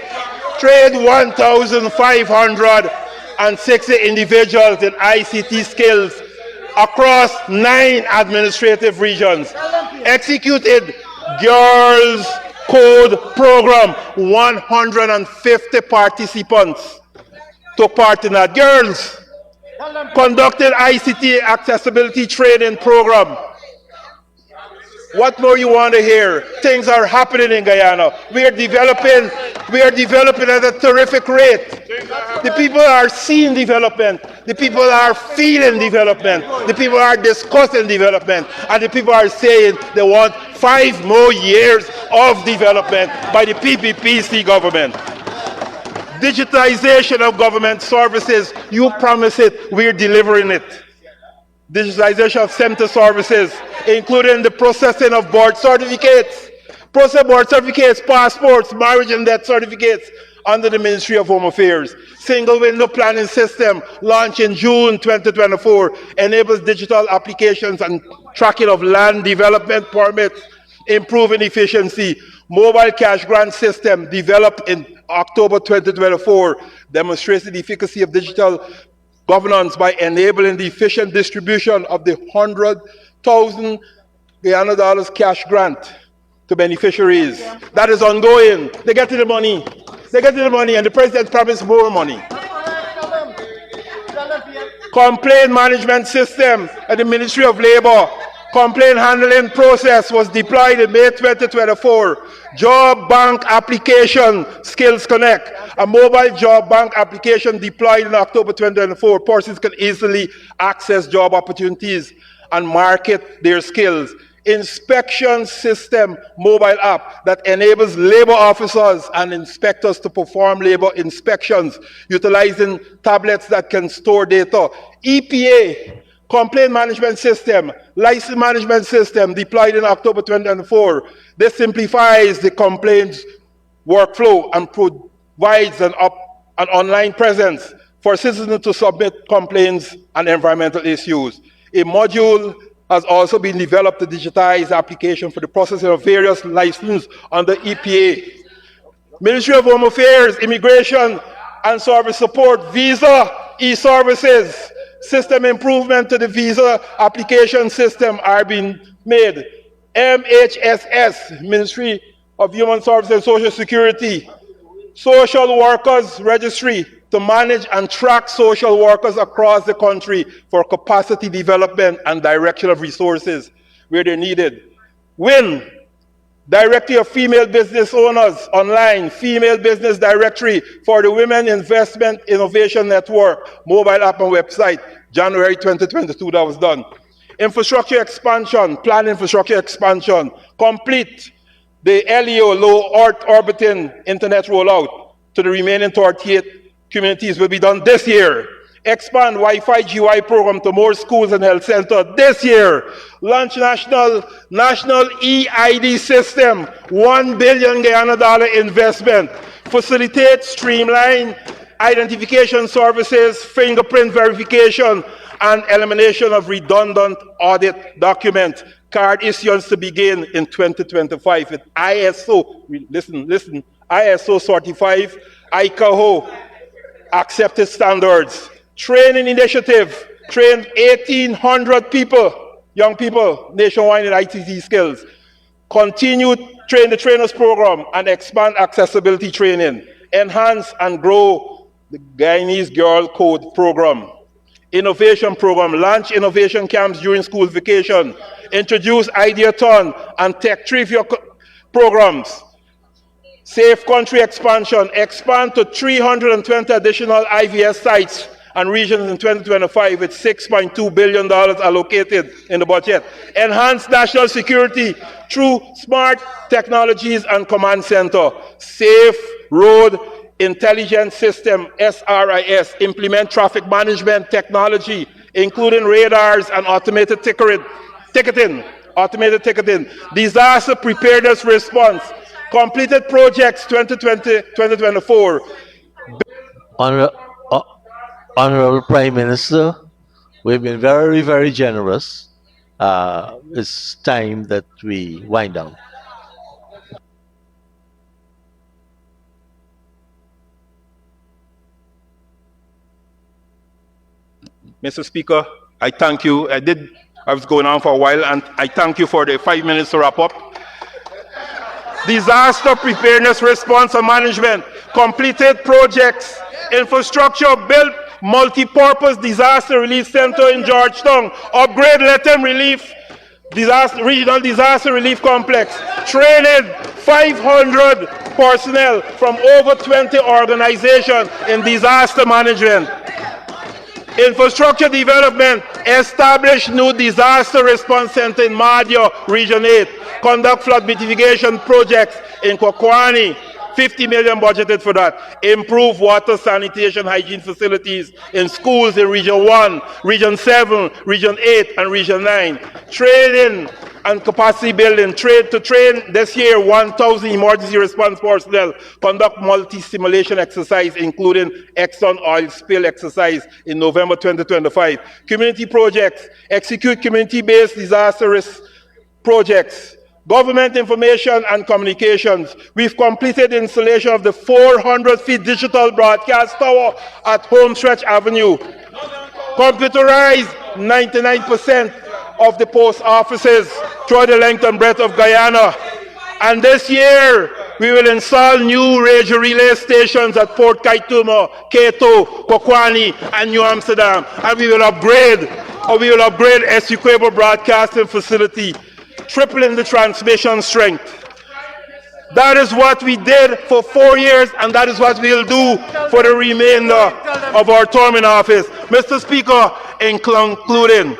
trained 1,560 individuals in ICT skills across 9 administrative regions. Executed Girls Code Program, 150 participants took part in that. Girls. Conducted ICT accessibility training program. What more you want to hear? Things are happening in Guyana. We are developing at a terrific rate. The people are seeing development. The people are feeling development. The people are discussing development. And the people are saying they want 5 more years of development by the PPPC government. Digitization of government services, you promise it, we're delivering it. Digitization of center services, including the processing of board certificates, passports, marriage and death certificates under the Ministry of Home Affairs. Single window planning system launched in June 2024 enables digital applications and tracking of land development permits, improving efficiency. Mobile cash grant system developed in October 2024 demonstrates the efficacy of digital governance by enabling the efficient distribution of the 100,000 Guyana dollars cash grant to beneficiaries. That is ongoing. They get to the money. And the president promised more money. Complaint management system at the Ministry of Labor. Complaint handling process was deployed in May 2024. Job bank application, Skills Connect, a mobile job bank application deployed in October 2024. Persons can easily access job opportunities and market their skills. Inspection system mobile app that enables labor officers and inspectors to perform labor inspections utilizing tablets that can store data. EPA complaint management system, license management system deployed in October 2024. This simplifies the complaints workflow and provides an online presence for citizens to submit complaints and environmental issues. A module has also been developed to digitize application for the processing of various licenses under EPA. Ministry of Home Affairs, Immigration and Service Support, Visa, e-services, system improvement to the visa application system are being made. MHSS, Ministry of Human Services and Social Security, social workers registry to manage and track social workers across the country for capacity development and direction of resources where they're needed. WIN, Directory of Female Business Owners Online, Female Business Directory for the Women Investment Innovation Network, mobile app and website, January 2022, that was done. Infrastructure expansion, planned infrastructure expansion, complete the LEO, low Earth orbiting internet rollout to the remaining 38 communities will be done this year. Expand Wi-Fi GY program to more schools and health centers this year. Launch national EID system, $1 billion Guyana investment. Facilitate, streamline identification services, fingerprint verification, and elimination of redundant audit documents. Card issuance to begin in 2025 with ISO, listen, ISO certified, 𝐃𝐄𝐄 accepted standards. Training initiative, train 1,800 people, young people, nationwide in ICT skills. Continue train the trainers program and expand accessibility training. Enhance and grow the Guyanese Girl Code program. Innovation program, launch innovation camps during school vacation. Introduce Ideathon and Tech Trivia programs. Safe country expansion, expand to 320 additional IVS sites and regions in 2025 with $6.2 billion allocated in the budget. Enhance national security through smart technologies and command center. Safe road intelligence system, SRIS. Implement traffic management technology, including radars and automated ticketing. Disaster preparedness response. Completed projects 2020-2024. Honorable Prime Minister, we've been very, very generous. It's time that we wind down. Mr. Speaker, I thank you. I was going on for a while, and I thank you for the 5 minutes to wrap up. Disaster preparedness response and management, completed projects, infrastructure built, multi-purpose disaster relief center in Georgetown, upgrade Lethem relief, regional disaster relief complex, trained 500 personnel from over 20 organizations in disaster management. Infrastructure development, establish new disaster response center in Madio, Region 8. Conduct flood mitigation projects in Kokwani, 50 million budgeted for that. Improve water, sanitation, hygiene facilities in schools in Region 1, Region 7, Region 8, and Region 9. Training and capacity building. Train this year 1,000 emergency response personnel. Conduct multi-simulation exercise, including Exxon oil spill exercise in November 2025. Community projects. Execute community-based disaster risk projects. Government information and communications. We've completed installation of the 400-feet digital broadcast tower at Homestretch Avenue. Computerized 99% of the post offices throughout the length and breadth of Guyana. And this year, we will install new radio relay stations at Port Kaituma, Keto, Kokwani, and New Amsterdam. And we will upgrade Essequibo broadcasting facility, tripling the transmission strength. That is what we did for 4 years, and that is what we'll do for the remainder of our term in office. Mr. Speaker, in concluding,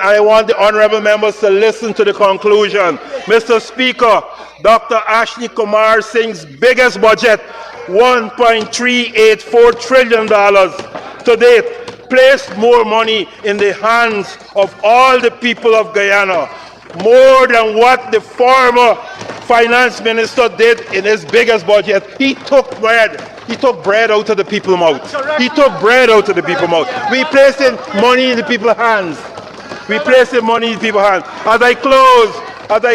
I want the honorable members to listen to the conclusion. Mr. Speaker, Dr. Ashley Kumar Singh's biggest budget, $1.384 trillion to date, placed more money in the hands of all the people of Guyana, more than what the former finance minister did in his biggest budget. He took bread out of the people's mouth. He took bread out of the people's mouth. We placing money in the people's hands. As I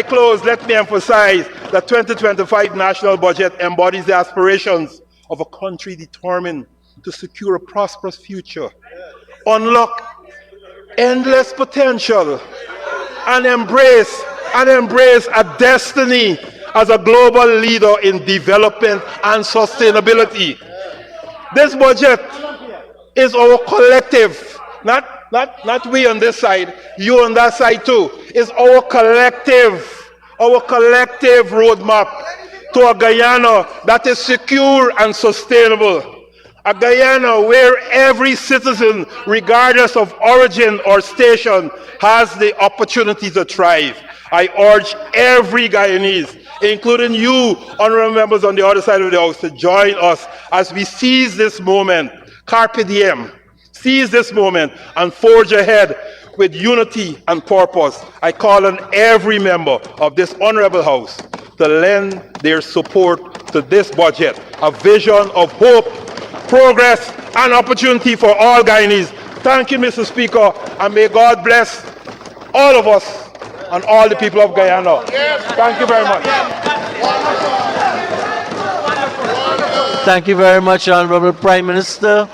close, let me emphasize that 2025 national budget embodies the aspirations of a country determined to secure a prosperous future, unlock endless potential, and embrace a destiny as a global leader in development and sustainability. This budget is our collective, not we on this side, you on that side too. It's our collective roadmap to a Guyana that is secure and sustainable. A Guyana where every citizen, regardless of origin or station, has the opportunity to thrive. I urge every Guyanese, including you, honorable members on the other side of the house, to join us as we seize this moment, carpe diem, seize this moment and forge ahead with unity and purpose. I call on every member of this honorable house to lend their support to this budget, a vision of hope, progress, and opportunity for all Guyanese. Thank you, Mr. Speaker, and may God bless all of us and all the people of Guyana. Thank you very much. Thank you very much, Honorable Prime Minister.